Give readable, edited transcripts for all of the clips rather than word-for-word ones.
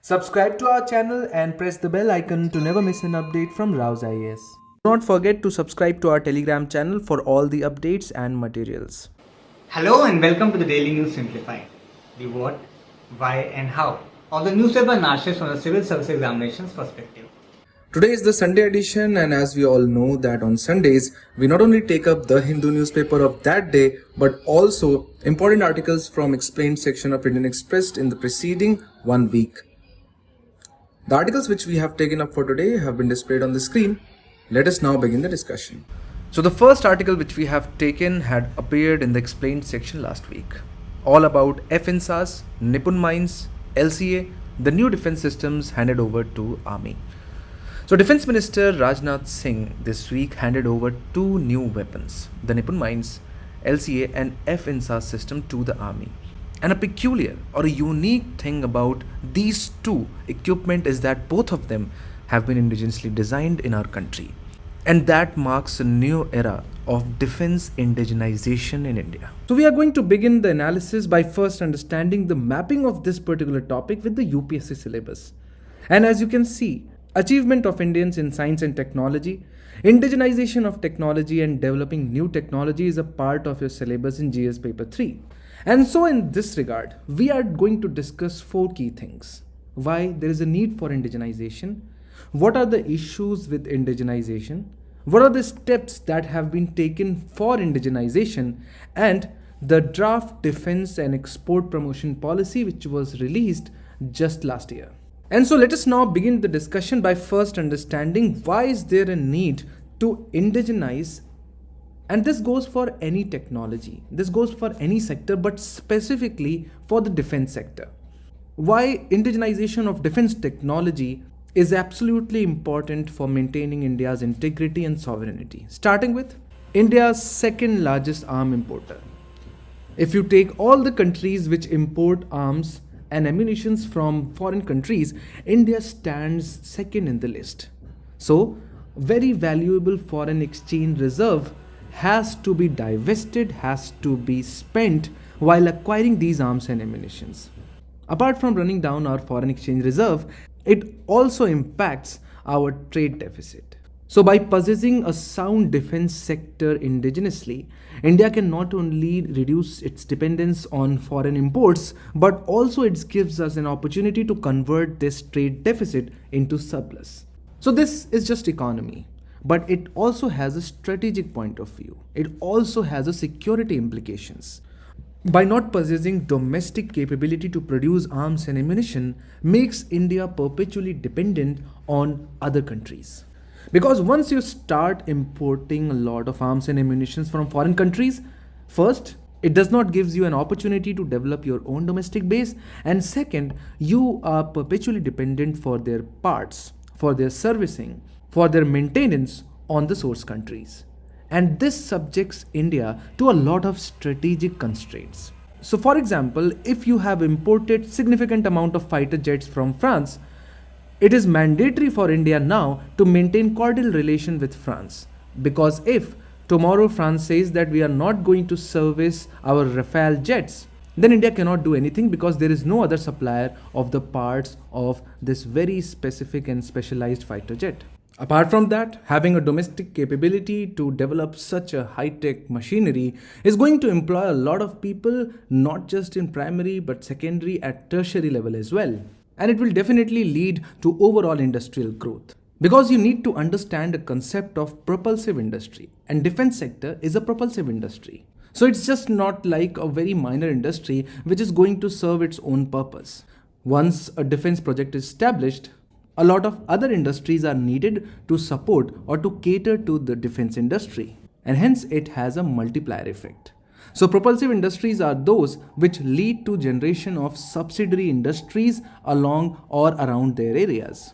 Subscribe to our channel and press the bell icon to never miss an update from RAU'S IAS. Do not forget to subscribe to our Telegram channel for all the updates and materials. Hello and welcome to the Daily News Simplified. The what, why and how of the newspaper analysis from the civil service examinations perspective. Today is the Sunday edition, and as we all know that on Sundays, we not only take up the Hindu newspaper of that day, but also important articles from explained section of Indian Express in the preceding 1 week. The articles which we have taken up for today have been displayed on the screen. Let us now begin the discussion. So the first article which we have taken had appeared in the explained section last week. All about FINSAS, Nipun Mines, LCA, the new defense systems handed over to Army. So Defense Minister Rajnath Singh this week handed over 2 new weapons, the Nipun Mines, LCA and FINSAS system to the Army. And a peculiar or a unique thing about these 2 equipment is that both of them have been indigenously designed in our country. And that marks a new era of defense indigenization in India. So we are going to begin the analysis by first understanding the mapping of this particular topic with the UPSC syllabus. And as you can see, achievement of Indians in science and technology, indigenization of technology and developing new technology is a part of your syllabus in GS paper 3. And so in this regard, we are going to discuss 4 key things. Why there is a need for indigenization, what are the issues with indigenization, what are the steps that have been taken for indigenization, and the draft defense and export promotion policy which was released just last year. And so let us now begin the discussion by first understanding why is there a need to indigenize. And this goes for any technology, this goes for any sector, but specifically for the defense sector. Why indigenization of defense technology is absolutely important for maintaining India's integrity and sovereignty. Starting with India's second largest arm importer. If you take all the countries which import arms and ammunition from foreign countries, India stands second in the list. So, very valuable foreign exchange reserve has to be divested, has to be spent while acquiring these arms and ammunition. Apart from running down our foreign exchange reserve, it also impacts our trade deficit. So by possessing a sound defense sector indigenously, India can not only reduce its dependence on foreign imports, but also it gives us an opportunity to convert this trade deficit into surplus. So this is just economy, but it also has a strategic point of view. It also has a security implications. By not possessing domestic capability to produce arms and ammunition makes India perpetually dependent on other countries. Because once you start importing a lot of arms and ammunition from foreign countries, first, it does not give you an opportunity to develop your own domestic base, and second, you are perpetually dependent for their parts, for their servicing, for their maintenance on the source countries. And this subjects India to a lot of strategic constraints. So for example, if you have imported significant amount of fighter jets from France, it is mandatory for India now to maintain cordial relation with France. Because if tomorrow France says that we are not going to service our Rafale jets, then India cannot do anything because there is no other supplier of the parts of this very specific and specialized fighter jet. Apart from that, having a domestic capability to develop such a high-tech machinery is going to employ a lot of people, not just in primary but secondary at tertiary level as well. And it will definitely lead to overall industrial growth. Because you need to understand the concept of propulsive industry, and defense sector is a propulsive industry. So it's just not like a very minor industry which is going to serve its own purpose. Once a defense project is established, a lot of other industries are needed to support or to cater to the defense industry, and hence it has a multiplier effect. So propulsive industries are those which lead to generation of subsidiary industries along or around their areas.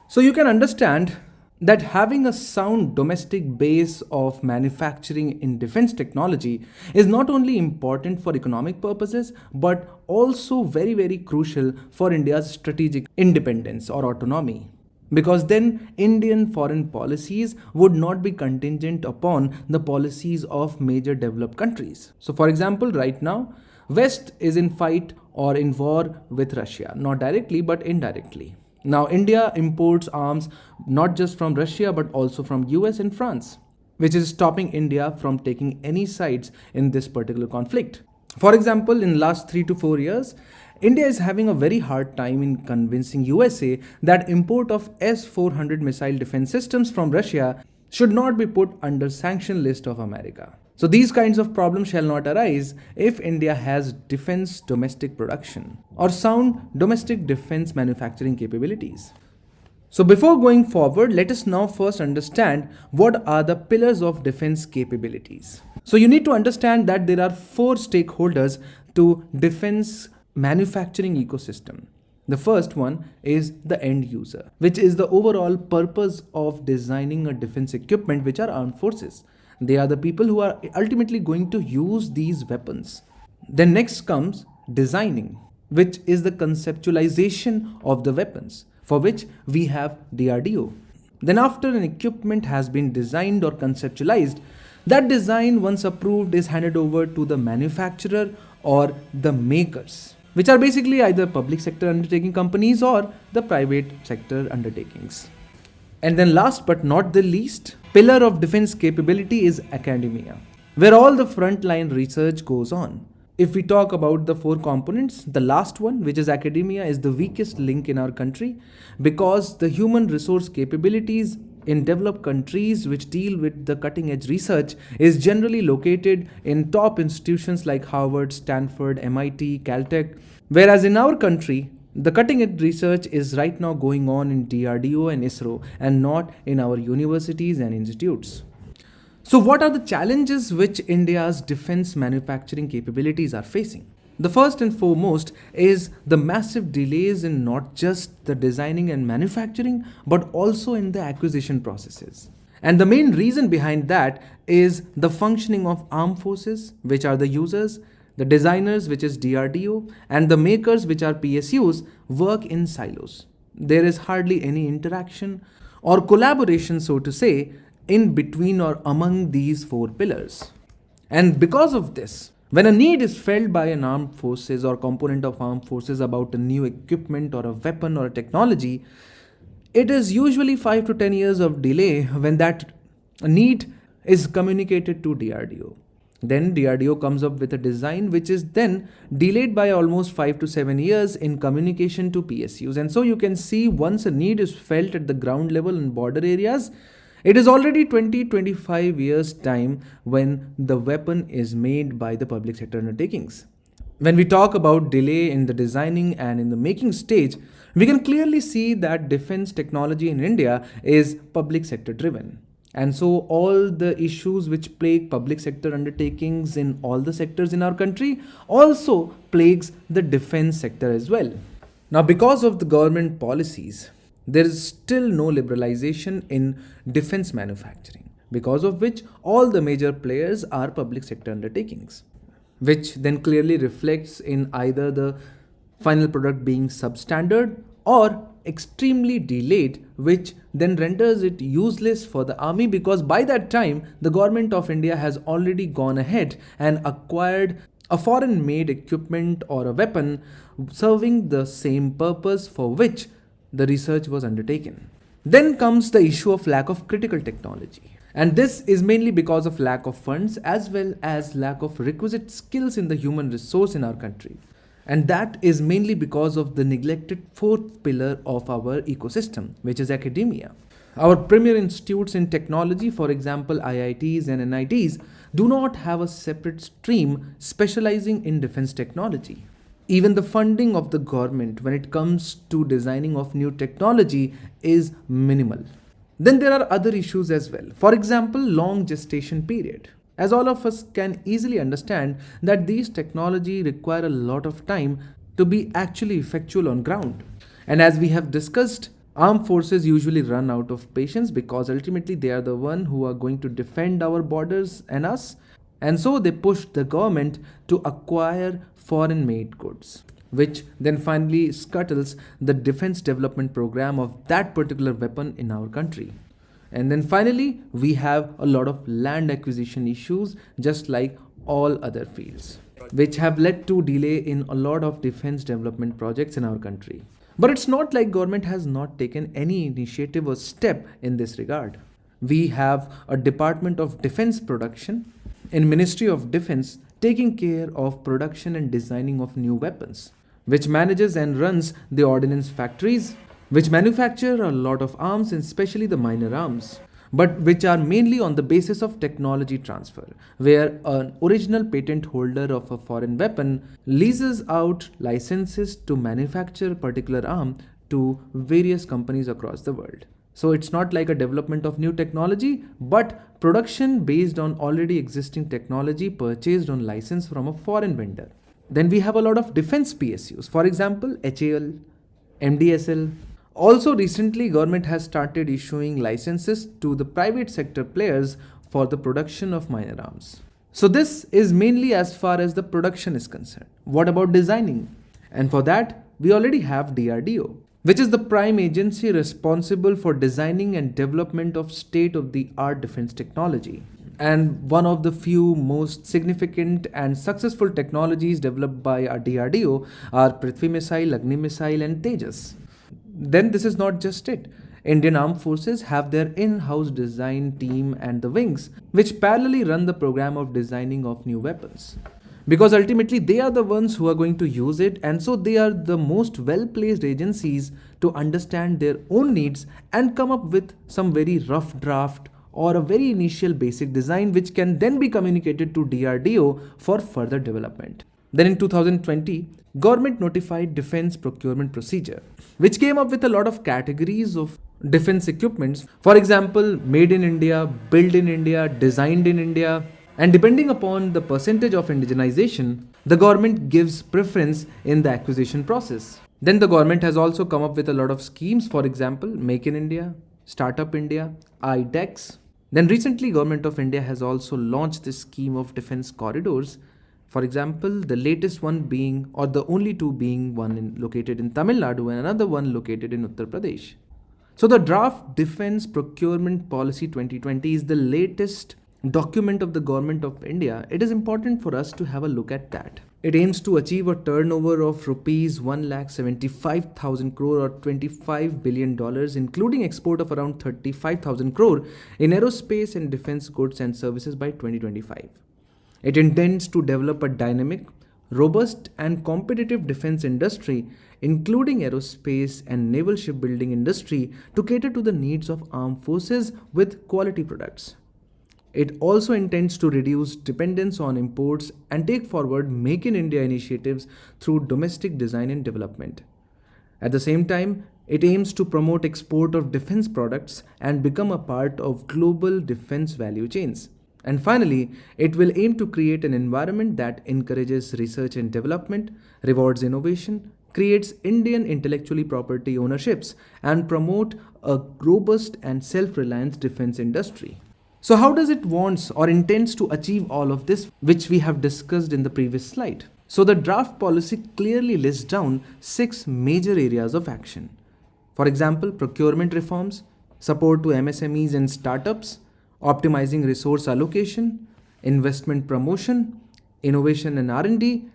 So you can understand that having a sound domestic base of manufacturing in defense technology is not only important for economic purposes, but also very, very crucial for India's strategic independence or autonomy. Because then Indian foreign policies would not be contingent upon the policies of major developed countries. So for example, right now, West is in fight or in war with Russia, not directly but indirectly. Now India imports arms not just from Russia but also from US and France, which is stopping India from taking any sides in this particular conflict. For example, in last 3 to 4 years, India is having a very hard time in convincing USA that import of S-400 missile defense systems from Russia should not be put under sanction list of America. So these kinds of problems shall not arise if India has defense domestic production or sound domestic defense manufacturing capabilities. So before going forward, let us now first understand what are the pillars of defense capabilities. So you need to understand that there are 4 stakeholders to defense manufacturing ecosystem. The first one is the end user, which is the overall purpose of designing a defense equipment, which are armed forces. They are the people who are ultimately going to use these weapons. Then next comes designing, which is the conceptualization of the weapons, for which we have DRDO. Then after an equipment has been designed or conceptualized, that design once approved is handed over to the manufacturer or the makers, which are basically either public sector undertaking companies or the private sector undertakings. And then last but not the least, pillar of defense capability is academia, where all the frontline research goes on. If we talk about the 4 components, the last one, which is academia, is the weakest link in our country because the human resource capabilities in developed countries which deal with the cutting edge research is generally located in top institutions like Harvard, Stanford, MIT, Caltech, whereas in our country, the cutting edge research is right now going on in DRDO and ISRO and not in our universities and institutes. So what are the challenges which India's defense manufacturing capabilities are facing? The first and foremost is the massive delays in not just the designing and manufacturing, but also in the acquisition processes. And the main reason behind that is the functioning of armed forces, which are the users, the designers, which is DRDO, and the makers, which are PSUs, work in silos. There is hardly any interaction or collaboration, so to say, in between or among these 4 pillars. And because of this, when a need is felt by an armed forces or component of armed forces about a new equipment or a weapon or a technology, it is usually 5 to 10 years of delay when that need is communicated to DRDO. Then DRDO comes up with a design which is then delayed by almost 5 to 7 years in communication to PSUs. And so you can see once a need is felt at the ground level in border areas, it is already 20-25 years time when the weapon is made by the public sector undertakings. When we talk about delay in the designing and in the making stage, we can clearly see that defense technology in India is public sector driven. And so all the issues which plague public sector undertakings in all the sectors in our country also plagues the defense sector as well. Now, because of the government policies, there is still no liberalization in defense manufacturing, because of which all the major players are public sector undertakings, which then clearly reflects in either the final product being substandard or extremely delayed, which then renders it useless for the army, because by that time the government of India has already gone ahead and acquired a foreign made equipment or a weapon serving the same purpose for which the research was undertaken. Then comes the issue of lack of critical technology. And this is mainly because of lack of funds as well as lack of requisite skills in the human resource in our country. And that is mainly because of the neglected 4th pillar of our ecosystem, which is academia. Our premier institutes in technology, for example, IITs and NITs, do not have a separate stream specializing in defense technology. Even the funding of the government when it comes to designing of new technology is minimal. Then there are other issues as well. For example, long gestation period. As all of us can easily understand that these technology require a lot of time to be actually effectual on ground. And as we have discussed, armed forces usually run out of patience because ultimately they are the one who are going to defend our borders and us. And so they push the government to acquire foreign made goods, which then finally scuttles the defense development program of that particular weapon in our country. And then finally, we have a lot of land acquisition issues, just like all other fields. which have led to delay in a lot of defense development projects in our country. But it's not like government has not taken any initiative or step in this regard. We have a Department of Defense Production in Ministry of Defense taking care of production and designing of new weapons, which manages and runs the ordnance factories, which manufacture a lot of arms, and especially the minor arms, but which are mainly on the basis of technology transfer, where an original patent holder of a foreign weapon leases out licenses to manufacture a particular arm to various companies across the world. So it's not like a development of new technology, but production based on already existing technology purchased on license from a foreign vendor. Then we have a lot of defense PSUs, for example, HAL, MDSL. Also recently, government has started issuing licenses to the private sector players for the production of minor arms. So this is mainly as far as the production is concerned. What about designing? And for that, we already have DRDO, which is the prime agency responsible for designing and development of state-of-the-art defense technology, and one of the few most significant and successful technologies developed by our DRDO are Prithvi missile, Agni missile and Tejas. Then this is not just it. Indian Armed Forces have their in-house design team and the wings, which parallelly run the program of designing of new weapons. Because ultimately they are the ones who are going to use it, and so they are the most well-placed agencies to understand their own needs and come up with some very rough draft or a very initial basic design which can then be communicated to DRDO for further development. Then in 2020, government notified defense procurement procedure, which came up with a lot of categories of defense equipments. For example, made in India, built in India, designed in India, and depending upon the percentage of indigenization, the government gives preference in the acquisition process. Then the government has also come up with a lot of schemes, for example, Make in India, Startup India, IDEX. Then recently, Government of India has also launched this scheme of defense corridors. For example, the latest one being, or the only two being, located in Tamil Nadu and another one located in Uttar Pradesh. So the draft Defense Procurement Policy 2020 is the latest document of the Government of India. It is important for us to have a look at that. It aims to achieve a turnover of rupees 1,75,000 crore or $25 billion, including export of around 35,000 crore in aerospace and defense goods and services by 2025. It intends to develop a dynamic, robust and competitive defense industry, including aerospace and naval shipbuilding industry, to cater to the needs of armed forces with quality products. It also intends to reduce dependence on imports and take forward Make in India initiatives through domestic design and development. At the same time, it aims to promote export of defense products and become a part of global defense value chains. And finally, it will aim to create an environment that encourages research and development, rewards innovation, creates Indian intellectual property ownerships, and promote a robust and self-reliant defense industry. So how does it wants or intends to achieve all of this, which we have discussed in the previous slide? So the draft policy clearly lists down 6 major areas of action. For example, procurement reforms, support to MSMEs and startups, optimizing resource allocation, investment promotion, innovation and R&D,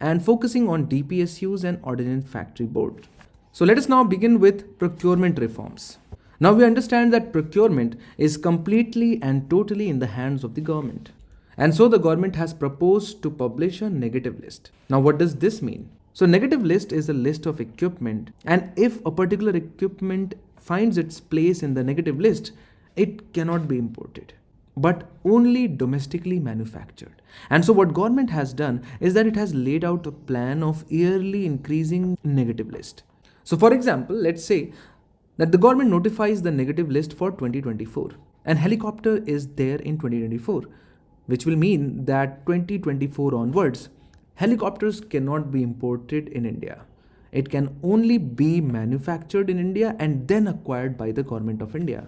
and focusing on DPSUs and Ordnance Factory Board. So let us now begin with procurement reforms. Now we understand that procurement is completely and totally in the hands of the government. And so the government has proposed to publish a negative list. Now what does this mean? So negative list is a list of equipment, and if a particular equipment finds its place in the negative list, it cannot be imported, but only domestically manufactured. And so what government has done is that it has laid out a plan of yearly increasing negative list. So for example, let's say that the government notifies the negative list for 2024 and helicopter is there in 2024, which will mean that 2024 onwards, helicopters cannot be imported in India. It can only be manufactured in India and then acquired by the Government of India.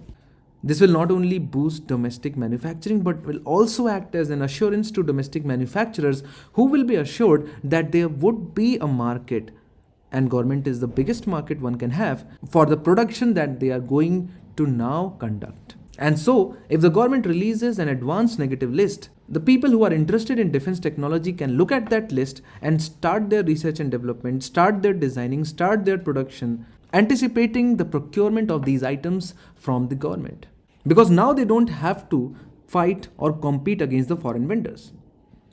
This will not only boost domestic manufacturing, but will also act as an assurance to domestic manufacturers who will be assured that there would be a market, and government is the biggest market one can have, for the production that they are going to now conduct. And so, if the government releases an advanced negative list, the people who are interested in defense technology can look at that list and start their research and development, start their designing, start their production, anticipating the procurement of these items from the government. Because now they don't have to fight or compete against the foreign vendors.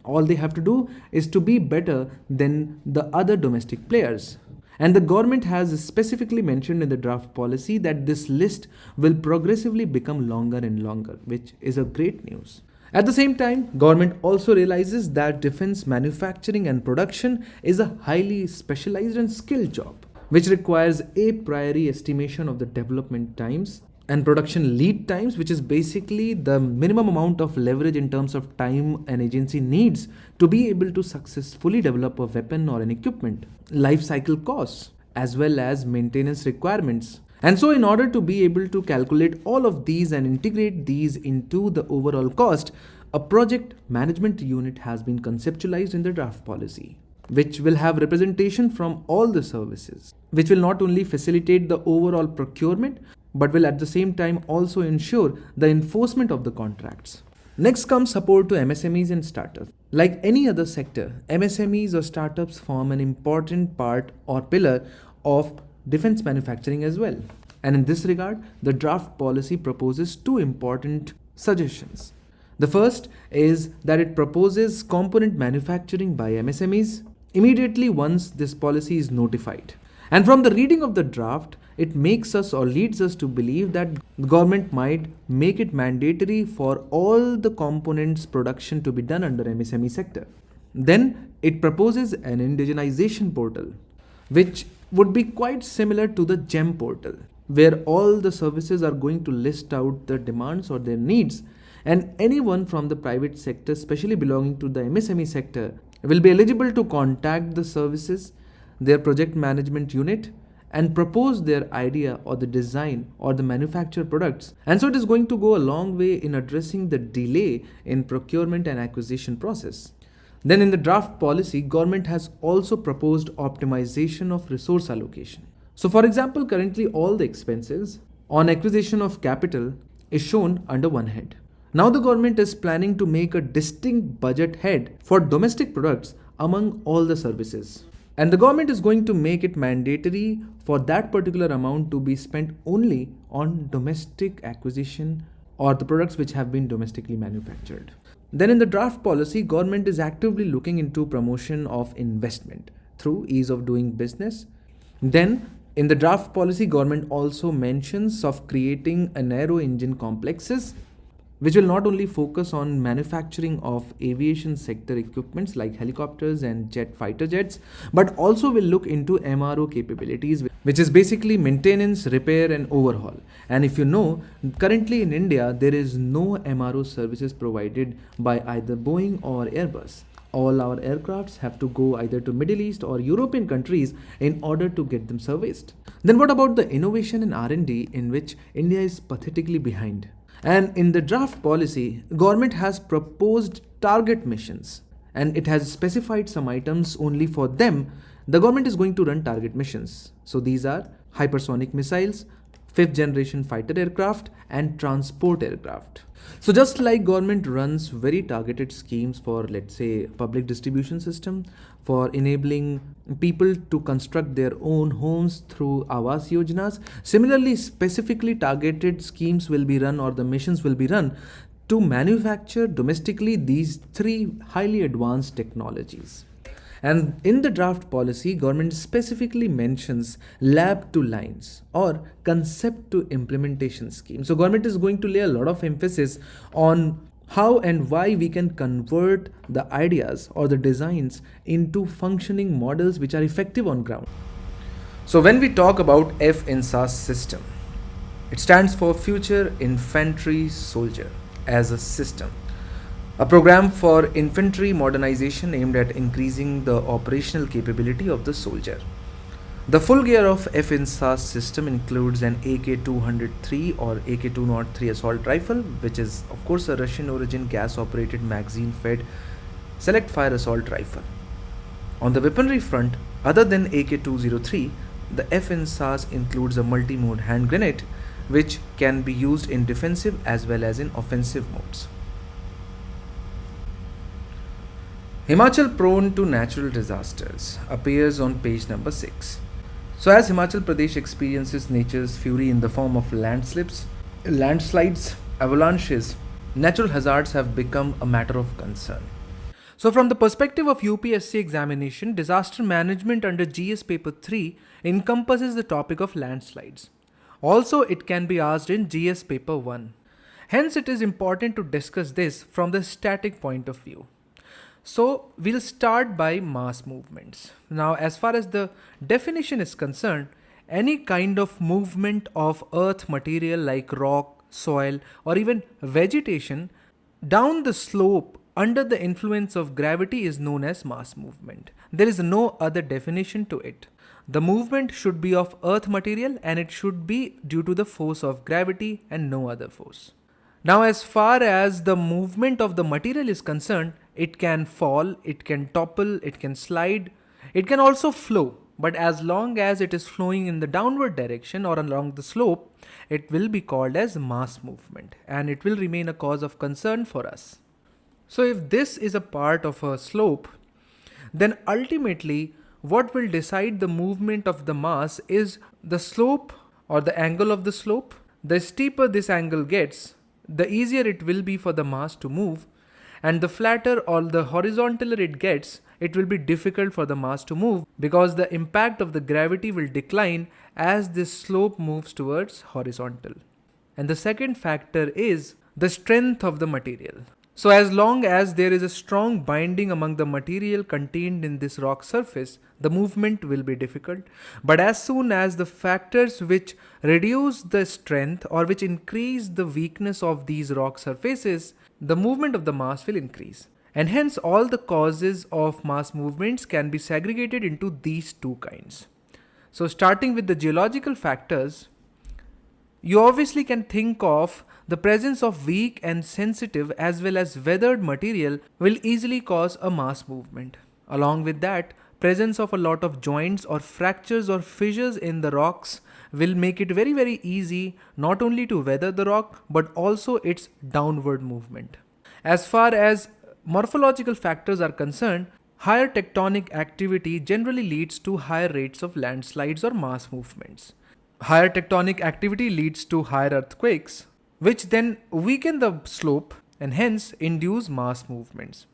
All they have to do is to be better than the other domestic players. And the government has specifically mentioned in the draft policy that this list will progressively become longer and longer, which is a great news. At the same time, government also realizes that defense manufacturing and production is a highly specialized and skilled job, which requires a priori estimation of the development times and production lead times, which is basically the minimum amount of leverage in terms of time an agency needs to be able to successfully develop a weapon or an equipment, life cycle costs, as well as maintenance requirements. And so, in order to be able to calculate all of these and integrate these into the overall cost, a project management unit has been conceptualized in the draft policy, which will have representation from all the services, which will not only facilitate the overall procurement, but will at the same time also ensure the enforcement of the contracts. Next comes support to MSMEs and startups. Like any other sector, MSMEs or startups form an important part or pillar of defense manufacturing as well. And in this regard, the draft policy proposes two important suggestions. The first is that it proposes component manufacturing by MSMEs immediately once this policy is notified. And from the reading of the draft, it makes us or leads us to believe that the government might make it mandatory for all the components production to be done under MSME sector. Then it proposes an indigenization portal, which would be quite similar to the GEM portal, where all the services are going to list out the demands or their needs, and anyone from the private sector, especially belonging to the MSME sector, will be eligible to contact the services, their project management unit, and propose their idea or the design or the manufactured products. And so it is going to go a long way in addressing the delay in procurement and acquisition process. Then in the draft policy, government has also proposed optimization of resource allocation. So for example, currently all the expenses on acquisition of capital is shown under one head. Now the government is planning to make a distinct budget head for domestic products among all the services. And the government is going to make it mandatory for that particular amount to be spent only on domestic acquisition or the products which have been domestically manufactured. Then in the draft policy, government is actively looking into promotion of investment through ease of doing business. Then in the draft policy, government also mentions of creating a narrow engine complexes, which will not only focus on manufacturing of aviation sector equipments like helicopters and jet fighter jets, but also will look into MRO capabilities, which is basically maintenance, repair and overhaul. And if you know, currently in India, there is no MRO services provided by either Boeing or Airbus. All our aircrafts have to go either to Middle East or European countries in order to get them serviced. Then what about the innovation and R&D in which India is pathetically behind? And in the draft policy, government has proposed target missions and it has specified some items only for them. The government is going to run target missions. So these are hypersonic missiles, 5th generation fighter aircraft and transport aircraft. So just like government runs very targeted schemes for, let's say, public distribution system, for enabling people to construct their own homes through RAU'S yojanas, similarly specifically targeted schemes will be run or the missions will be run to manufacture domestically these three highly advanced technologies. And in the draft policy, government specifically mentions lab to lines or concept to implementation scheme. So government is going to lay a lot of emphasis on how and why we can convert the ideas or the designs into functioning models which are effective on ground. So when we talk about FINSAS system, it stands for Future Infantry Soldier as a system. A program for infantry modernization aimed at increasing the operational capability of the soldier. The full gear of FINSAS system includes an AK-203 or AK-203 assault rifle, which is of course a Russian origin gas-operated magazine-fed select-fire assault rifle. On the weaponry front, other than AK-203, the FINSAS includes a multi-mode hand grenade, which can be used in defensive as well as in offensive modes. Himachal prone to natural disasters appears on page number 6. So as Himachal Pradesh experiences nature's fury in the form of landslides, avalanches, natural hazards have become a matter of concern. So from the perspective of UPSC examination, disaster management under GS paper 3 encompasses the topic of landslides. Also, it can be asked in GS paper 1. Hence, it is important to discuss this from the static point of view. So, we'll start by mass movements. Now, as far as the definition is concerned, any kind of movement of earth material like rock, soil, or even vegetation down the slope under the influence of gravity is known as mass movement. There is no other definition to it. The movement should be of earth material and it should be due to the force of gravity and no other force. Now, as far as the movement of the material is concerned, it can fall, it can topple, it can slide, it can also flow. But as long as it is flowing in the downward direction or along the slope, it will be called as mass movement and it will remain a cause of concern for us. So if this is a part of a slope, then ultimately what will decide the movement of the mass is the slope or the angle of the slope. The steeper this angle gets, the easier it will be for the mass to move, and the flatter or the horizontaler it gets, it will be difficult for the mass to move because the impact of the gravity will decline as this slope moves towards horizontal. And the second factor is the strength of the material. So as long as there is a strong binding among the material contained in this rock surface, the movement will be difficult. But as soon as the factors which reduce the strength or which increase the weakness of these rock surfaces, the movement of the mass will increase. And hence all the causes of mass movements can be segregated into these two kinds. So starting with the geological factors, you obviously can think of the presence of weak and sensitive as well as weathered material will easily cause a mass movement. Along with that, presence of a lot of joints or fractures or fissures in the rocks will make it very easy not only to weather the rock but also its downward movement. As far as morphological factors are concerned, higher tectonic activity generally leads to higher rates of landslides or mass movements. Higher tectonic activity leads to higher earthquakes, which then weaken the slope and hence induce mass movements.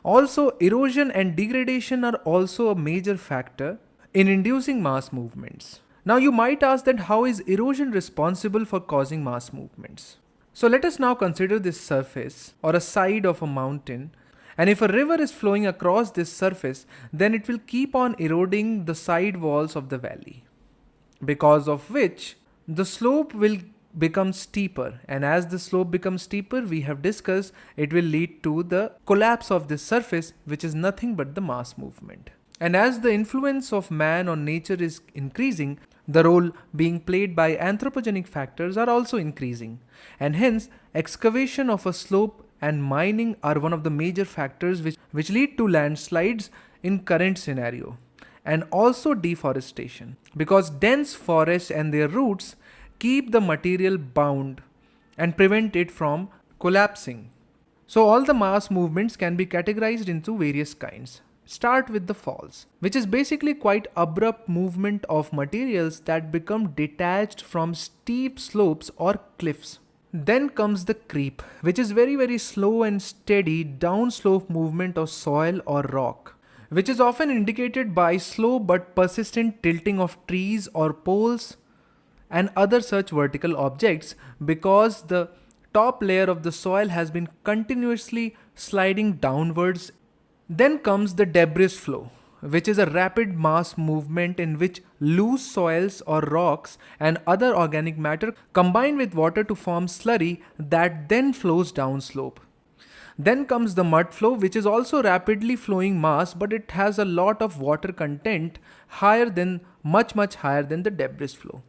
Also, erosion and degradation are also a major factor in inducing mass movements. Now you might ask that how is erosion responsible for causing mass movements? So let us now consider this surface or a side of a mountain, and if a river is flowing across this surface, then it will keep on eroding the side walls of the valley, because of which the slope will become steeper, and as the slope becomes steeper, we have discussed, it will lead to the collapse of this surface, which is nothing but the mass movement. And as the influence of man on nature is increasing, the role being played by anthropogenic factors are also increasing, and hence excavation of a slope and mining are one of the major factors which lead to landslides in current scenario, and also deforestation, because dense forests and their roots keep the material bound and prevent it from collapsing. So all the mass movements can be categorized into various kinds. Start with the falls, which is basically quite abrupt movement of materials that become detached from steep slopes or cliffs. Then comes the creep, which is very slow and steady downslope movement of soil or rock, which is often indicated by slow but persistent tilting of trees or poles and other such vertical objects, because the top layer of the soil has been continuously sliding downwards. Then comes the debris flow, which is a rapid mass movement in which loose soils or rocks and other organic matter combine with water to form slurry that then flows downslope. Then comes the mud flow, which is also rapidly flowing mass, but it has a lot of water content much higher than the debris flow.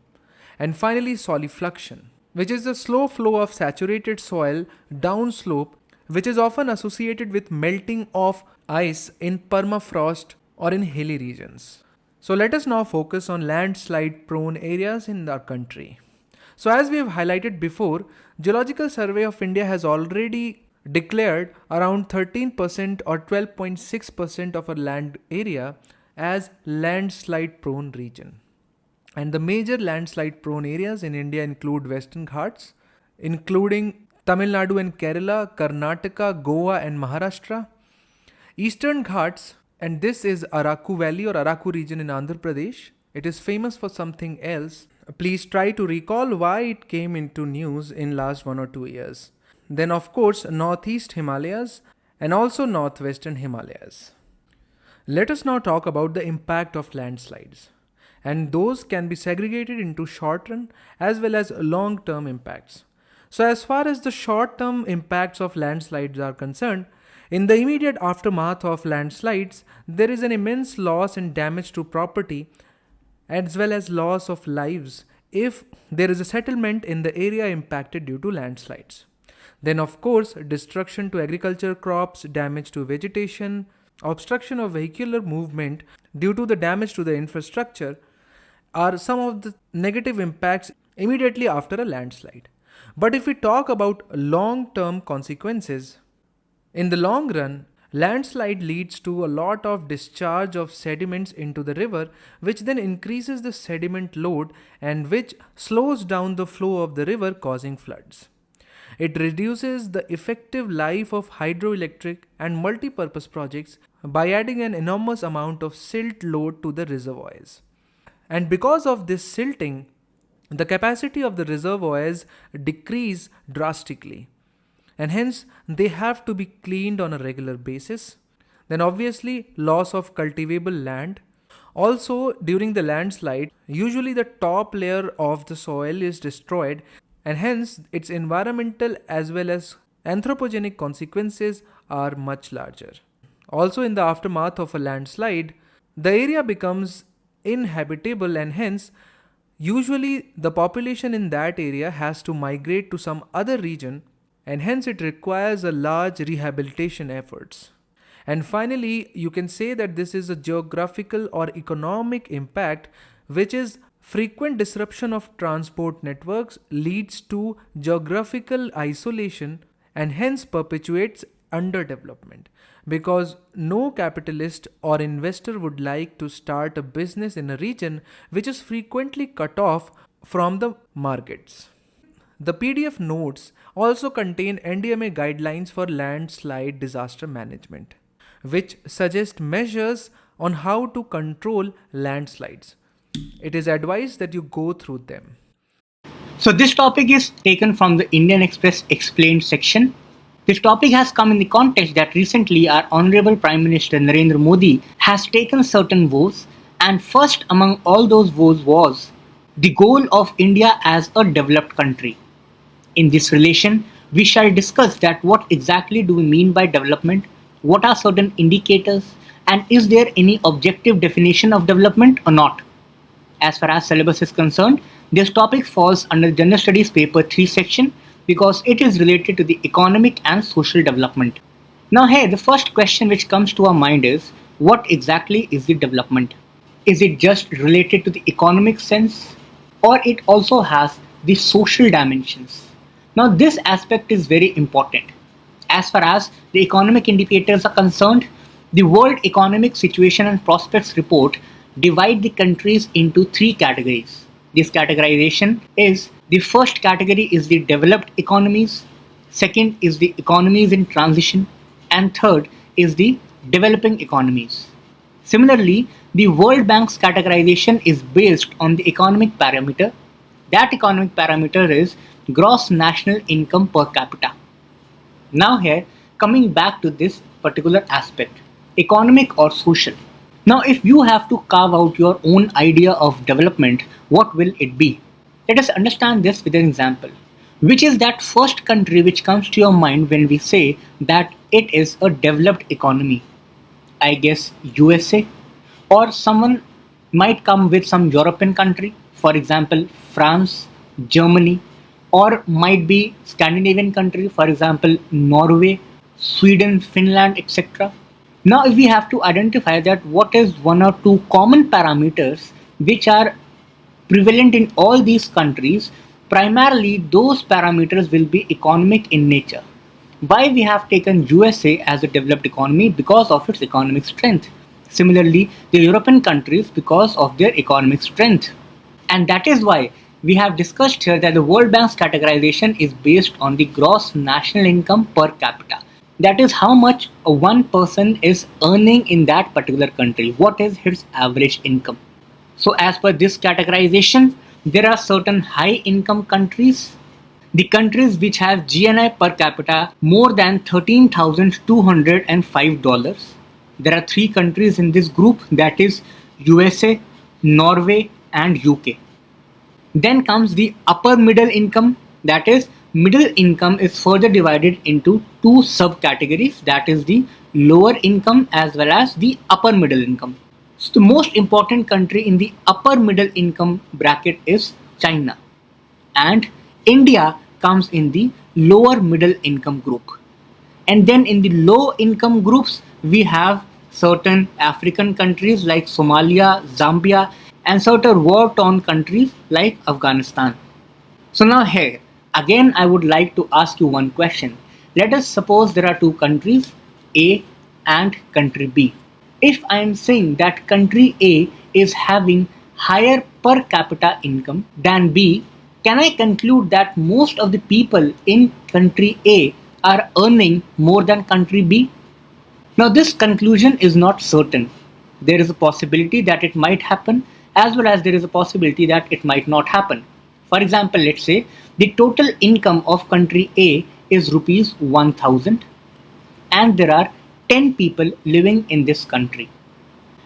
And finally, solifluction, which is the slow flow of saturated soil downslope, which is often associated with melting of ice in permafrost or in hilly regions. So let us now focus on landslide prone areas in our country. So as we have highlighted before, Geological Survey of India has already declared around 13% or 12.6% of our land area as landslide prone region. And the major landslide prone areas in India include Western Ghats, including Tamil Nadu and Kerala, Karnataka, Goa and Maharashtra. Eastern Ghats, and this is Araku Valley or Araku region in Andhra Pradesh. It is famous for something else. Please try to recall why it came into news in last 1 or 2 years. Then of course Northeast Himalayas and also Northwestern Himalayas. Let us now talk about the impact of landslides. And those can be segregated into short-run as well as long-term impacts. So as far as the short-term impacts of landslides are concerned, in the immediate aftermath of landslides, there is an immense loss and damage to property as well as loss of lives if there is a settlement in the area impacted due to landslides. Then of course, destruction to agriculture crops, damage to vegetation, obstruction of vehicular movement due to the damage to the infrastructure are some of the negative impacts immediately after a landslide. But if we talk about long-term consequences, in the long run, landslide leads to a lot of discharge of sediments into the river, which then increases the sediment load and which slows down the flow of the river, causing floods. It reduces the effective life of hydroelectric and multi-purpose projects by adding an enormous amount of silt load to the reservoirs. And because of this silting, the capacity of the reservoirs decrease drastically. And hence, they have to be cleaned on a regular basis. Then obviously, loss of cultivable land. Also, during the landslide, usually the top layer of the soil is destroyed, and hence its environmental as well as anthropogenic consequences are much larger. Also, in the aftermath of a landslide, the area becomes inhabitable, and hence usually the population in that area has to migrate to some other region, and hence it requires a large rehabilitation efforts. And finally, you can say that this is a geographical or economic impact, which is frequent disruption of transport networks leads to geographical isolation and hence perpetuates underdevelopment, because no capitalist or investor would like to start a business in a region which is frequently cut off from the markets. The PDF notes also contain NDMA guidelines for landslide disaster management, which suggest measures on how to control landslides. It is advised that you go through them. So this topic is taken from the Indian Express Explained section. This topic has come in the context that recently our Honorable Prime Minister Narendra Modi has taken certain vows, and first among all those vows was the goal of India as a developed country. In this relation, we shall discuss that what exactly do we mean by development, what are certain indicators, and is there any objective definition of development or not. As far as syllabus is concerned, this topic falls under General Studies Paper 3 section because it is related to the economic and social development. Now here, the first question which comes to our mind is, what exactly is the development? Is it just related to the economic sense, or it also has the social dimensions? Now this aspect is very important. As far as the economic indicators are concerned, the World Economic Situation and Prospects Report divide the countries into 3 categories. This categorization is, the first category is the developed economies, second is the economies in transition, and third is the developing economies. Similarly, the World Bank's categorization is based on the economic parameter. That economic parameter is gross national income per capita. Now here, coming back to this particular aspect, economic or social. Now if you have to carve out your own idea of development, what will it be? Let us understand this with an example. Which is that first country which comes to your mind when we say that it is a developed economy? I guess USA, or someone might come with some European country, for example France, Germany, or might be Scandinavian country, for example Norway, Sweden, Finland, etc. Now if we have to identify that what is 1 or 2 common parameters which are prevalent in all these countries, Primarily, those parameters will be economic in nature. Why we have taken USA as a developed economy? Because of its economic strength. Similarly, the European countries because of their economic strength. And that is why we have discussed here that the World Bank's categorization is based on the gross national income per capita. That is how much one person is earning in that particular country. What is his average income? So as per this categorization, there are certain high income countries. The countries which have GNI per capita more than $13,205. There are three countries in this group, that is USA, Norway and UK. Then comes the upper middle income, that is middle income is further divided into two subcategories, that is the lower income as well as the upper middle income. So the most important country in the upper middle income bracket is China, and India comes in the lower middle income group. And then in the low income groups, we have certain African countries like Somalia, Zambia, and certain war-torn countries like Afghanistan. So now here, again I would like to ask you one question. Let us suppose there are two countries, A and country B. If I am saying that country A is having higher per capita income than B, can I conclude that most of the people in country A are earning more than country B? Now this conclusion is not certain. There is a possibility that it might happen, as well as there is a possibility that it might not happen. For example, let's say the total income of country A is rupees 1000 and there are 10 people living in this country.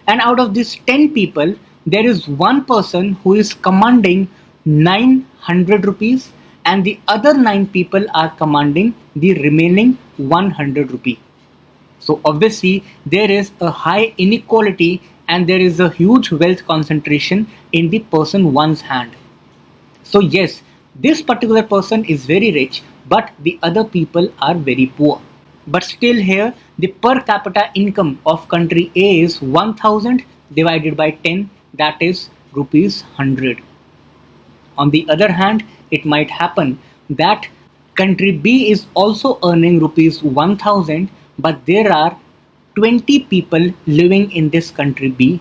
And out of these 10 people, there is one person who is commanding 900 rupees and the other 9 people are commanding the remaining 100 rupee. So obviously there is a high inequality and there is a huge wealth concentration in the person one's hand. So yes, this particular person is very rich, but the other people are very poor. But still here, the per capita income of country A is 1000 divided by 10, that is rupees 100. On the other hand, it might happen that country B is also earning rupees 1000, but there are 20 people living in this country B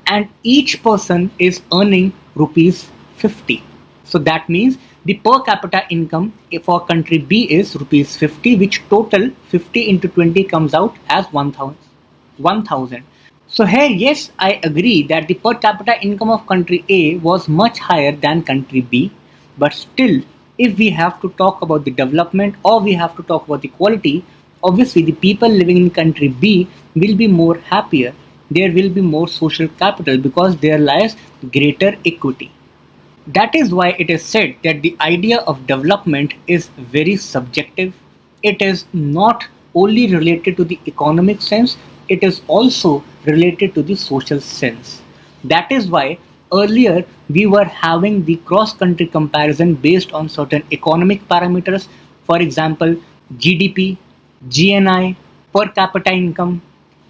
and each person is earning rupees 50. So that means the per capita income for country B is rupees 50, which total 50 into 20 comes out as 1000. So here, yes, I agree that the per capita income of country A was much higher than country B, but still, if we have to talk about the development or we have to talk about the quality, obviously the people living in country B will be more happier. There will be more social capital because there lies greater equity. That is why it is said that the idea of development is very subjective. It is not only related to the economic sense, it is also related to the social sense. That is why earlier we were having the cross-country comparison based on certain economic parameters, for example, GDP, GNI, per capita income,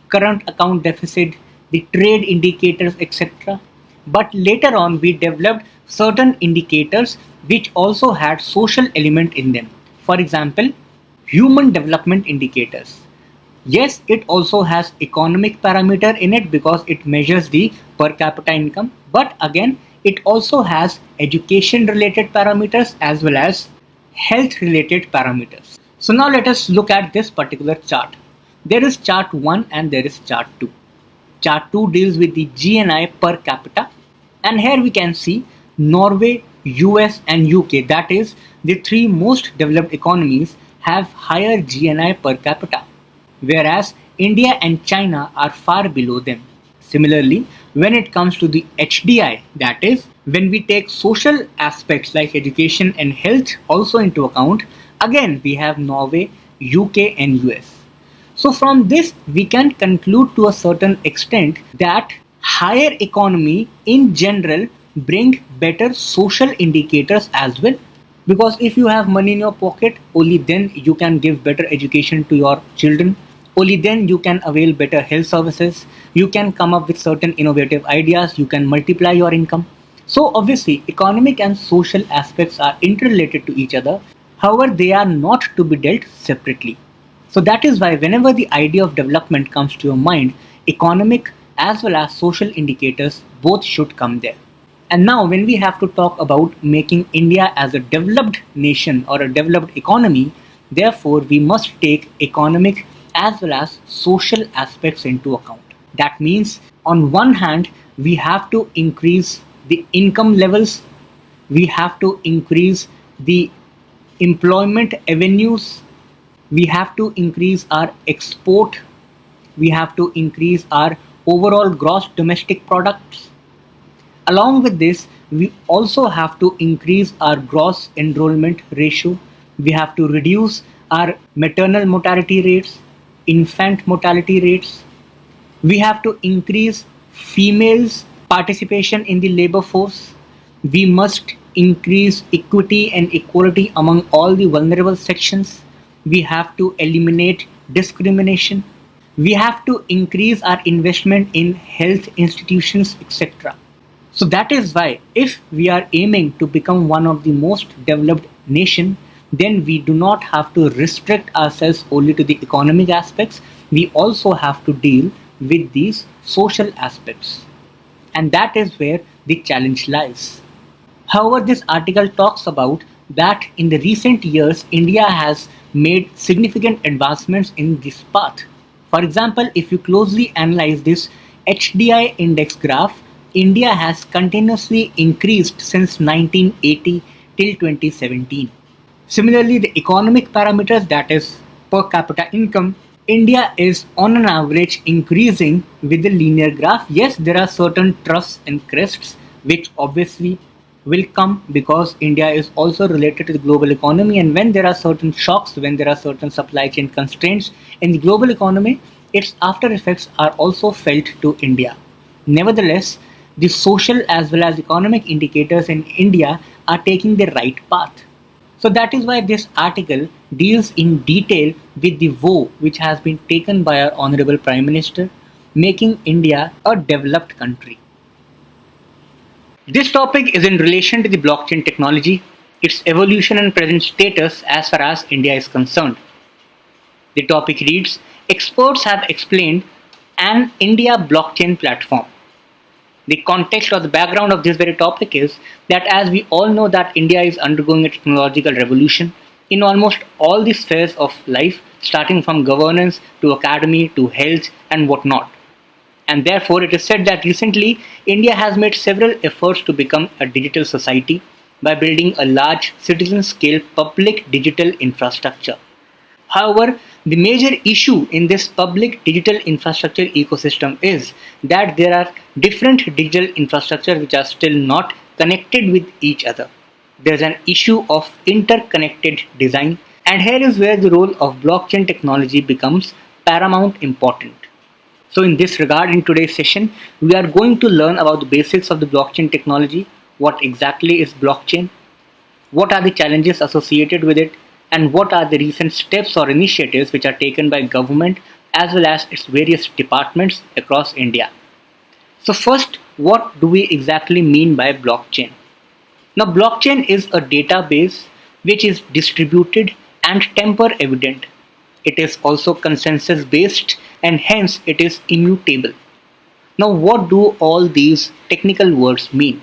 current account deficit, the trade indicators, etc. But later on we developed certain indicators which also had social element in them. For example, human development indicators. Yes, it also has economic parameter in it because it measures the per capita income, but again it also has education related parameters as well as health related parameters. So now let us look at this particular chart. There is chart 1 and there is chart 2. Chart 2 deals with the GNI per capita, and here we can see Norway, US and UK, that is the three most developed economies, have higher GNI per capita, whereas India and China are far below them. Similarly, when it comes to the HDI, that is when we take social aspects like education and health also into account, again we have Norway, UK and US. So from this we can conclude to a certain extent that higher economy in general bring better social indicators as well, because if you have money in your pocket, only then you can give better education to your children, only then you can avail better health services, you can come up with certain innovative ideas, you can multiply your income. So obviously, economic and social aspects are interrelated to each other. However, they are not to be dealt separately. So that is why whenever the idea of development comes to your mind, economic as well as social indicators both should come there. And now when we have to talk about making India as a developed nation or a developed economy, therefore we must take economic as well as social aspects into account. That means on one hand, we have to increase the income levels, we have to increase the employment avenues, we have to increase our export, we have to increase our overall gross domestic products. Along with this, we also have to increase our gross enrollment ratio. We have to reduce our maternal mortality rates, infant mortality rates. We have to increase females' participation in the labor force. We must increase equity and equality among all the vulnerable sections. We have to eliminate discrimination. We have to increase our investment in health institutions, etc. So that is why if we are aiming to become one of the most developed nation, then we do not have to restrict ourselves only to the economic aspects. We also have to deal with these social aspects. And that is where the challenge lies. However, this article talks about that in the recent years, India has made significant advancements in this path. For example, if you closely analyze this HDI index graph, India has continuously increased since 1980 till 2017. Similarly, the economic parameters, that is per capita income, India is on an average increasing with the linear graph. Yes, there are certain troughs and crests which obviously will come because India is also related to the global economy, and when there are certain shocks, when there are certain supply chain constraints in the global economy, its after effects are also felt to India. Nevertheless, the social as well as economic indicators in India are taking the right path. So that is why this article deals in detail with the vow which has been taken by our Honorable Prime Minister, making India a developed country. This topic is in relation to the blockchain technology, its evolution and present status as far as India is concerned. The topic reads, experts have explained an India blockchain platform. The context or the background of this very topic is that as we all know that India is undergoing a technological revolution in almost all the spheres of life, starting from governance to academy to health and whatnot. And therefore it is said that recently India has made several efforts to become a digital society by building a large citizen scale public digital infrastructure. However, the major issue in this public digital infrastructure ecosystem is that there are different digital infrastructure which are still not connected with each other. There's an issue of interconnected design, and here is where the role of blockchain technology becomes paramount important. So in this regard, in today's session, we are going to learn about the basics of the blockchain technology, what exactly is blockchain, what are the challenges associated with it, and what are the recent steps or initiatives which are taken by government as well as its various departments across India. So first, what do we exactly mean by blockchain? Now, blockchain is a database which is distributed and temper evident. It is also consensus based and hence it is immutable. Now, what do all these technical words mean?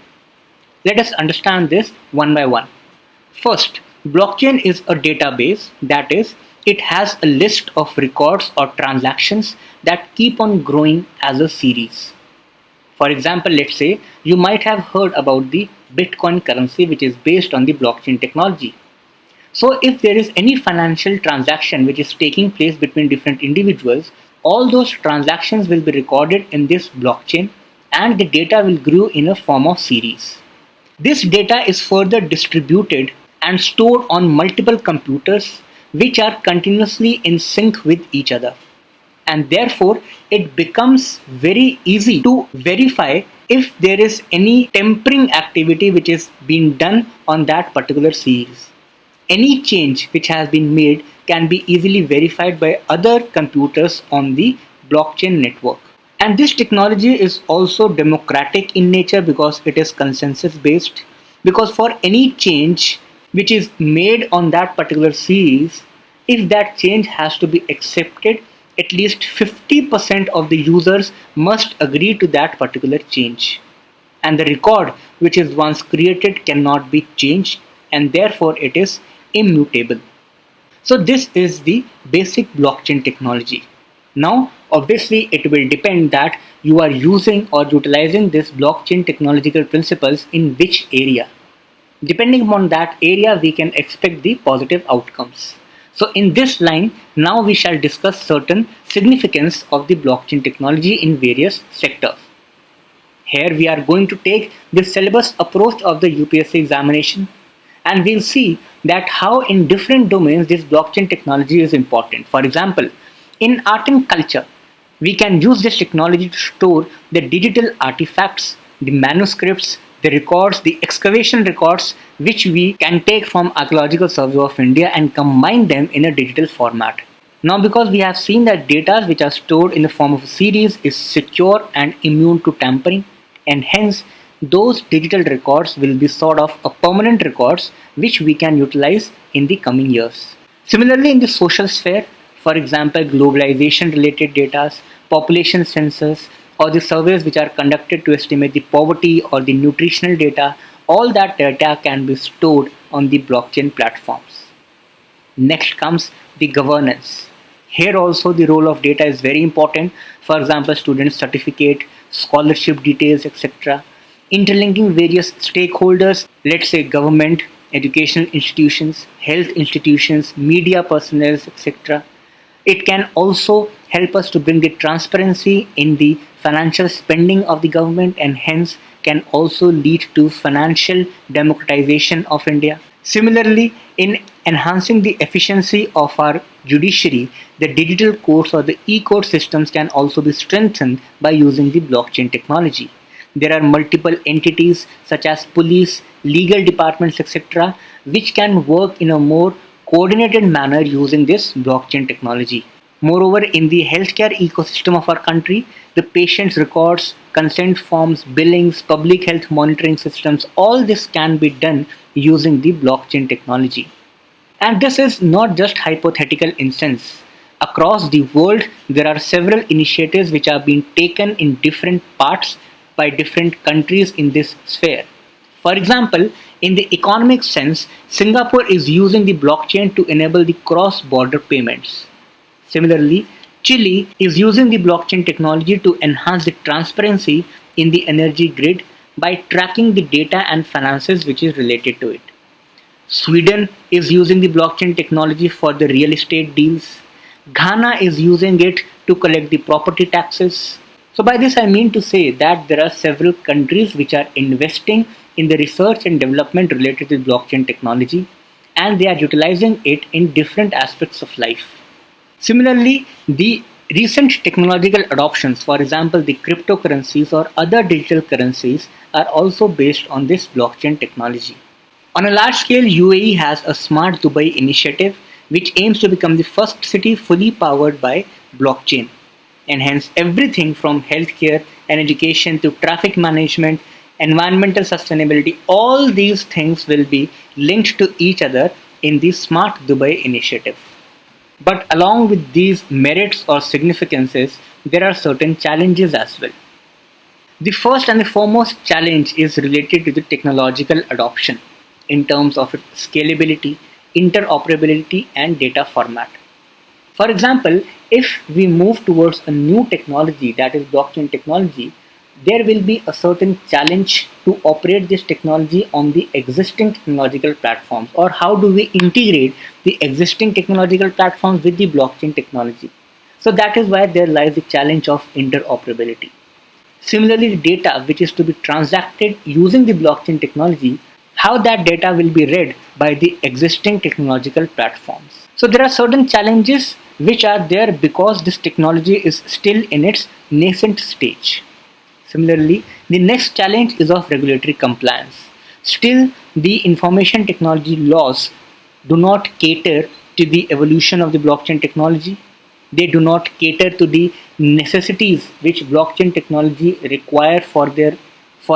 Let us understand this one by one. First, blockchain is a database, that is, it has a list of records or transactions that keep on growing as a series. For example, let's say you might have heard about the Bitcoin currency which is based on the blockchain technology. So if there is any financial transaction which is taking place between different individuals, all those transactions will be recorded in this blockchain and the data will grow in a form of series. This data is further distributed and stored on multiple computers which are continuously in sync with each other. And therefore, it becomes very easy to verify if there is any tempering activity which is being done on that particular series. Any change which has been made can be easily verified by other computers on the blockchain network. And this technology is also democratic in nature because it is consensus based. Because for any change which is made on that particular series, if that change has to be accepted, at least 50% of the users must agree to that particular change. And the record which is once created cannot be changed, and therefore it is immutable. So this is the basic blockchain technology. Now, obviously, it will depend that you are using or utilizing this blockchain technological principles in which area. Depending upon that area, we can expect the positive outcomes. So in this line, now we shall discuss certain significance of the blockchain technology in various sectors. Here we are going to take the syllabus approach of the UPSC examination, and we'll see that how in different domains this blockchain technology is important. For example, in art and culture, we can use this technology to store the digital artifacts, the manuscripts, the records, the excavation records, which we can take from Archaeological Survey of India and combine them in a digital format. Now, because we have seen that data which are stored in the form of a series is secure and immune to tampering, and hence those digital records will be sort of a permanent records which we can utilize in the coming years. Similarly, in the social sphere, for example, globalization related data, population census, or the surveys which are conducted to estimate the poverty or the nutritional data, all that data can be stored on the blockchain platforms. Next comes the governance. Here also the role of data is very important. For example, student certificate, scholarship details, etc. Interlinking various stakeholders, let's say government, educational institutions, health institutions, media personnel, etc. It can also help us to bring the transparency in the financial spending of the government, and hence can also lead to financial democratization of India. Similarly, in enhancing the efficiency of our judiciary, the digital courts or the e-court systems can also be strengthened by using the blockchain technology. There are multiple entities such as police, legal departments, etc., which can work in a more coordinated manner using this blockchain technology. Moreover, in the healthcare ecosystem of our country, the patient's records, consent forms, billings, public health monitoring systems, all this can be done using the blockchain technology. And this is not just hypothetical instance. Across the world, there are several initiatives which are being taken in different parts by different countries in this sphere. For example, in the economic sense, Singapore is using the blockchain to enable the cross-border payments. Similarly, Chile is using the blockchain technology to enhance the transparency in the energy grid by tracking the data and finances which is related to it. Sweden is using the blockchain technology for the real estate deals. Ghana is using it to collect the property taxes. So by this I mean to say that there are several countries which are investing in the research and development related to blockchain technology, and they are utilizing it in different aspects of life. Similarly, the recent technological adoptions, for example, the cryptocurrencies or other digital currencies, are also based on this blockchain technology. On a large scale, UAE has a Smart Dubai initiative which aims to become the first city fully powered by blockchain. And hence everything from healthcare and education to traffic management, environmental sustainability, all these things will be linked to each other in the Smart Dubai initiative. But along with these merits or significances, there are certain challenges as well. The first and the foremost challenge is related to the technological adoption in terms of its scalability, interoperability, and data format. For example, if we move towards a new technology, that is blockchain technology, there will be a certain challenge to operate this technology on the existing technological platforms, or how do we integrate the existing technological platforms with the blockchain technology. So that is why there lies the challenge of interoperability. Similarly, the data which is to be transacted using the blockchain technology, how that data will be read by the existing technological platforms. So there are certain challenges which are there because this technology is still in its nascent stage. Similarly, the next challenge is of regulatory compliance. Still, the information technology laws do not cater to the evolution of the blockchain technology. They do not cater to the necessities which blockchain technology require for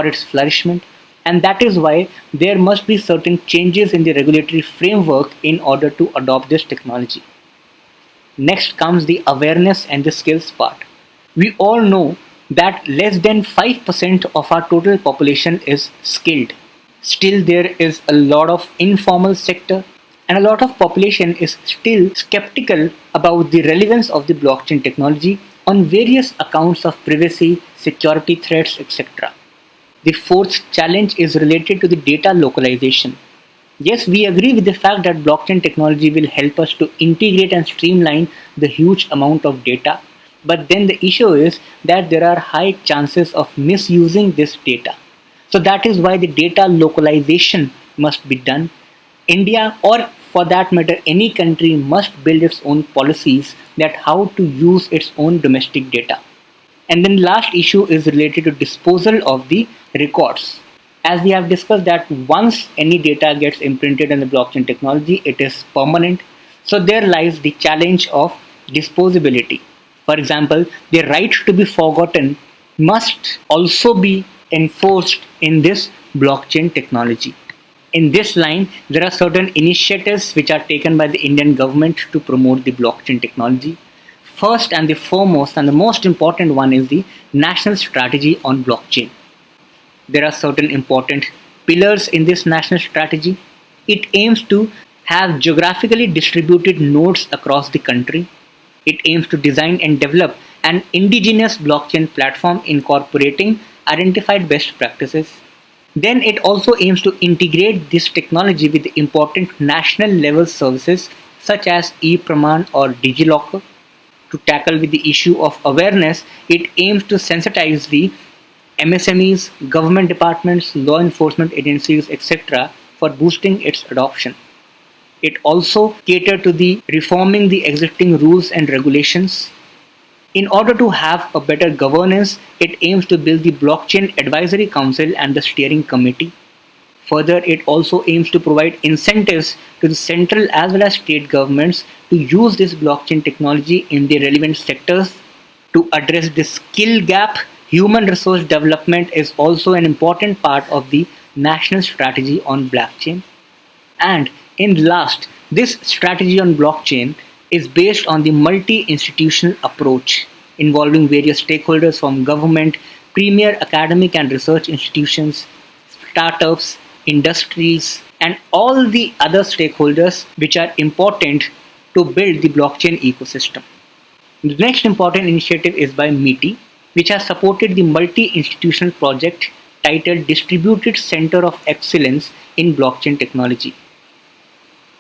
its flourishment, and that is why there must be certain changes in the regulatory framework in order to adopt this technology. Next comes the awareness and the skills part. We all know that less than 5% of our total population is skilled. Still, there is a lot of informal sector, and a lot of population is still skeptical about the relevance of the blockchain technology on various accounts of privacy, security threats, etc. The fourth challenge is related to the data localization. Yes, we agree with the fact that blockchain technology will help us to integrate and streamline the huge amount of data. But then the issue is that there are high chances of misusing this data. So that is why the data localization must be done. India, or for that matter any country, must build its own policies that how to use its own domestic data. And then the last issue is related to disposal of the records. As we have discussed that once any data gets imprinted in the blockchain technology, it is permanent. So there lies the challenge of disposability. For example, the right to be forgotten must also be enforced in this blockchain technology. In this line, there are certain initiatives which are taken by the Indian government to promote the blockchain technology. First and the foremost and the most important one is the National Strategy on Blockchain. There are certain important pillars in this national strategy. It aims to have geographically distributed nodes across the country. It aims to design and develop an indigenous blockchain platform incorporating identified best practices. Then it also aims to integrate this technology with the important national level services such as ePraman or DigiLocker. To tackle with the issue of awareness, it aims to sensitize the MSMEs, government departments, law enforcement agencies, etc. for boosting its adoption. It also caters to the reforming the existing rules and regulations. In order to have a better governance, it aims to build the Blockchain Advisory Council and the Steering Committee. Further, it also aims to provide incentives to the central as well as state governments to use this blockchain technology in the relevant sectors. To address the skill gap, human resource development is also an important part of the national strategy on blockchain. And in last, this strategy on blockchain is based on the multi-institutional approach involving various stakeholders from government, premier academic and research institutions, startups, industries, and all the other stakeholders which are important to build the blockchain ecosystem. The next important initiative is by MITI, which has supported the multi-institutional project titled Distributed Center of Excellence in Blockchain Technology.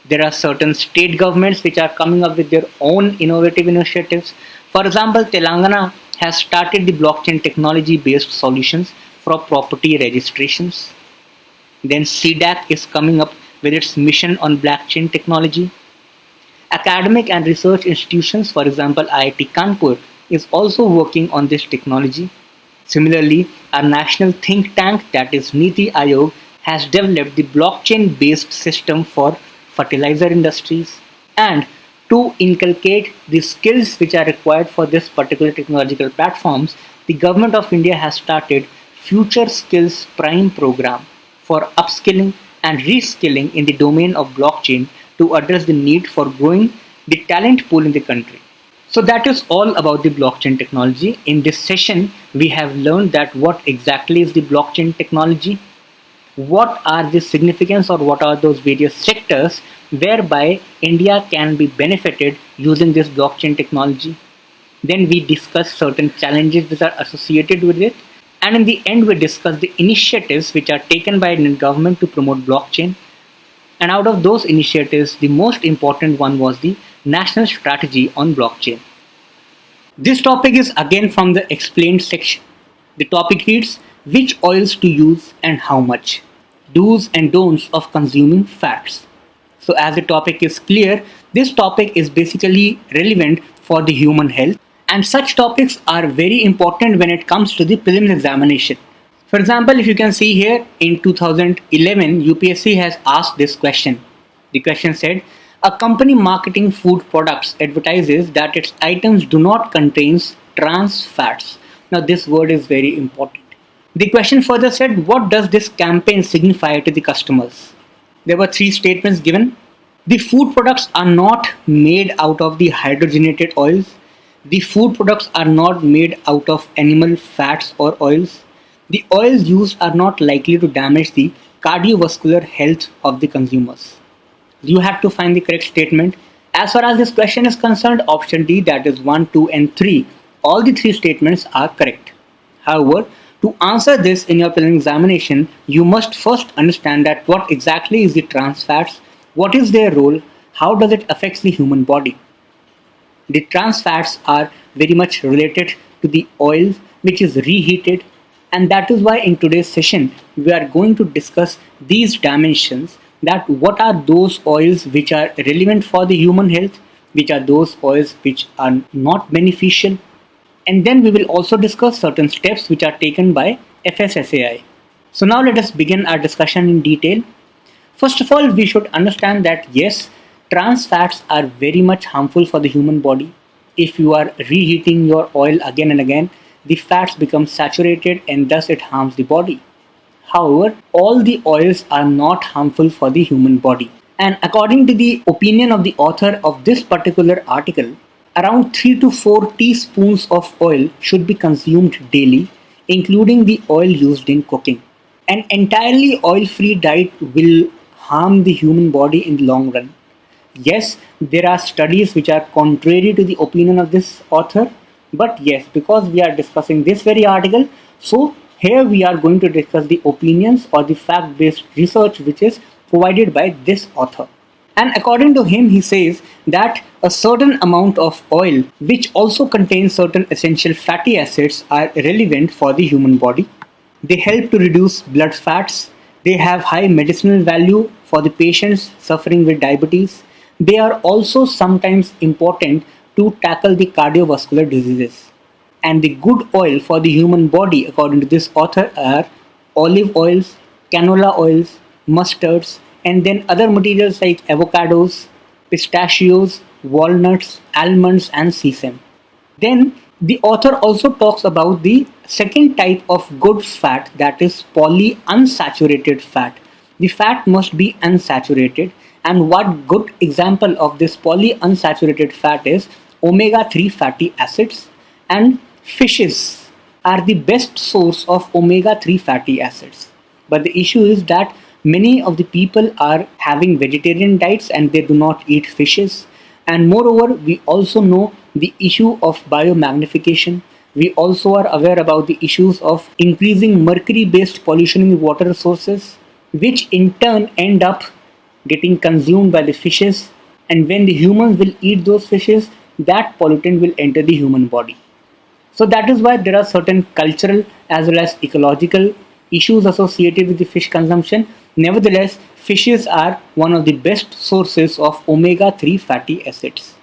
There are certain state governments which are coming up with their own innovative initiatives. For example, Telangana has started the blockchain technology based solutions for property registrations. Then CDAC is coming up with its mission on blockchain technology. Academic and research institutions, for example IIT Kanpur, is also working on this technology. Similarly, our national think tank, that is Niti Aayog, has developed the blockchain based system for fertilizer industries. And to inculcate the skills which are required for this particular technological platforms, the government of India has started Future Skills Prime program for upskilling and reskilling in the domain of blockchain to address the need for growing the talent pool in the country. So that is all about the blockchain technology. In this session, we have learned that what exactly is the blockchain technology, what are the significance or what are those various sectors whereby India can be benefited using this blockchain technology. Then we discuss certain challenges which are associated with it. And in the end, we discuss the initiatives which are taken by Indian government to promote blockchain. And out of those initiatives, the most important one was the National Strategy on Blockchain. This topic is again from the explained section. The topic reads, which oils to use and how much, do's and don'ts of consuming fats. So as the topic is clear, this topic is basically relevant for the human health, and such topics are very important when it comes to the prelims examination. For example, if you can see here, in 2011, UPSC has asked this question. The question said, A company marketing food products advertises that its items do not contain trans fats. Now, this word is very important. The question further said, what does this campaign signify to the customers? There were three statements given. The food products are not made out of the hydrogenated oils. The food products are not made out of animal fats or oils. The oils used are not likely to damage the cardiovascular health of the consumers. You have to find the correct statement. As far as this question is concerned, option D, that is 1, 2 and 3, all the three statements are correct. However, to answer this in your preliminary examination, you must first understand that what exactly is the trans fats, what is their role, how does it affect the human body. The trans fats are very much related to the oil which is reheated, and that is why in today's session we are going to discuss these dimensions, that what are those oils which are relevant for the human health, which are those oils which are not beneficial, and then we will also discuss certain steps which are taken by FSSAI. So now let us begin our discussion in detail. First of all, we should understand that yes, trans fats are very much harmful for the human body. If you are reheating your oil again and again, the fats become saturated and thus it harms the body. However, all the oils are not harmful for the human body. And according to the opinion of the author of this particular article, around 3 to 4 teaspoons of oil should be consumed daily, including the oil used in cooking. An entirely oil-free diet will harm the human body in the long run. Yes, there are studies which are contrary to the opinion of this author, but yes, because we are discussing this very article, so here we are going to discuss the opinions or the fact-based research which is provided by this author. And according to him, he says that a certain amount of oil, which also contains certain essential fatty acids, are relevant for the human body. They help to reduce blood fats. They have high medicinal value for the patients suffering with diabetes. They are also sometimes important to tackle the cardiovascular diseases. And the good oil for the human body, according to this author, are olive oils, canola oils, mustards, and then other materials like avocados, pistachios, walnuts, almonds, and sesame. Then the author also talks about the second type of good fat, that is polyunsaturated fat. The fat must be unsaturated, and one good example of this polyunsaturated fat is omega-3 fatty acids, and fishes are the best source of omega-3 fatty acids. But the issue is that many of the people are having vegetarian diets and they do not eat fishes. And moreover, we also know the issue of biomagnification. We also are aware about the issues of increasing mercury-based pollution in the water resources, which in turn end up getting consumed by the fishes. And when the humans will eat those fishes, that pollutant will enter the human body. So that is why there are certain cultural as well as ecological issues associated with the fish consumption. Nevertheless, fishes are one of the best sources of omega-3 fatty acids.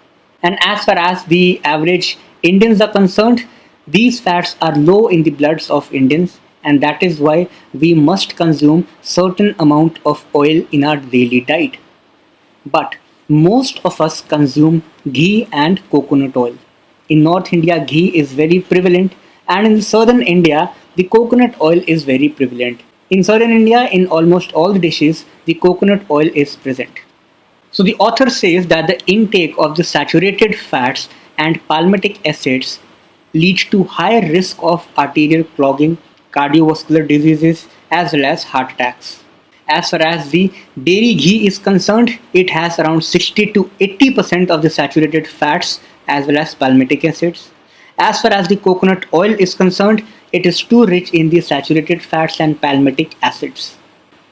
And as far as the average Indians are concerned, these fats are low in the bloods of Indians, and that is why we must consume certain amount of oil in our daily diet. But most of us consume ghee and coconut oil. In North India, ghee is very prevalent, and in southern India, the coconut oil is very prevalent. In southern India, in almost all the dishes, the coconut oil is present. So the author says that the intake of the saturated fats and palmitic acids leads to higher risk of arterial clogging, cardiovascular diseases, as well as heart attacks. As far as the dairy ghee is concerned, it has around 60 to 80% of the saturated fats as well as palmitic acids. As far as the coconut oil is concerned, it is too rich in the saturated fats and palmitic acids.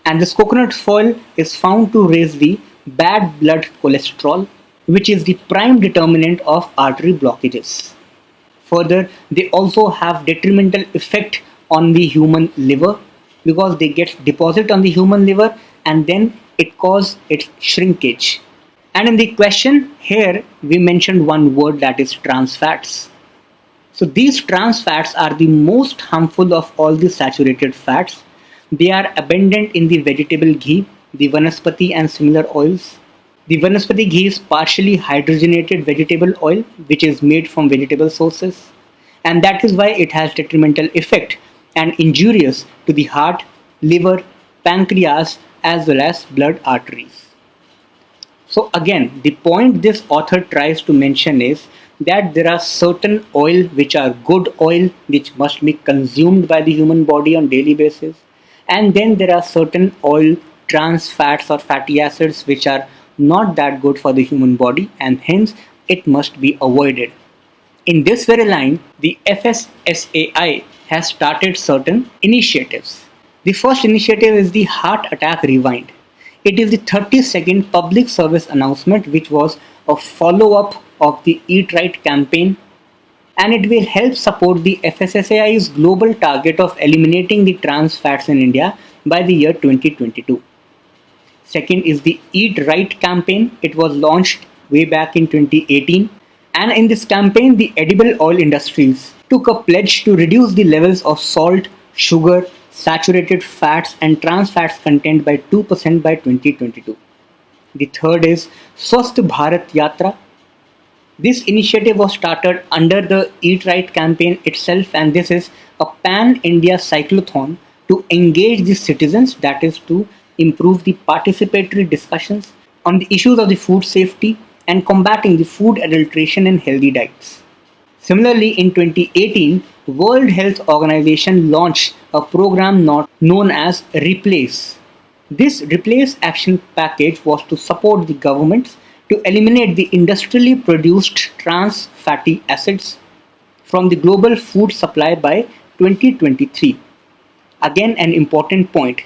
And this coconut oil is found to raise the bad blood cholesterol, which is the prime determinant of artery blockages. Further, they also have detrimental effect on the human liver because they get deposit on the human liver and then it causes its shrinkage. And in the question here, we mentioned one word, that is trans fats. So these trans fats are the most harmful of all the saturated fats. They are abundant in the vegetable ghee, the vanaspati and similar oils. The Vanaspati ghee is partially hydrogenated vegetable oil which is made from vegetable sources, and that is why it has detrimental effect and injurious to the heart, liver, pancreas as well as blood arteries. So again, the point this author tries to mention is that there are certain oil which are good oil which must be consumed by the human body on daily basis, and then there are certain oil trans fats or fatty acids which are not that good for the human body and hence it must be avoided. In this very line, the FSSAI has started certain initiatives. The first initiative is the Heart Attack Rewind. It is the 30-second public service announcement which was a follow-up of the Eat Right campaign, and it will help support the FSSAI's global target of eliminating the trans fats in India by the year 2022. Second is the Eat Right campaign. It was launched way back in 2018, and in this campaign the edible oil industries took a pledge to reduce the levels of salt, sugar, saturated fats and trans fats content by 2% by 2022. The third is Swasth Bharat Yatra. This initiative was started under the Eat Right campaign itself, and this is a pan-India cyclothon to engage the citizens, that is to improve the participatory discussions on the issues of the food safety and combating the food adulteration in healthy diets. Similarly, in 2018, World Health Organization launched a program known as Replace. This Replace action package was to support the governments to eliminate the industrially produced trans fatty acids from the global food supply by 2023. Again, an important point.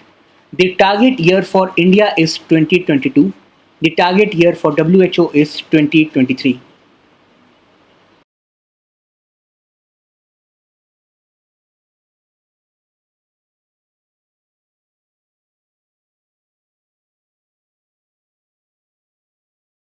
The target year for India is 2022. The target year for WHO is 2023.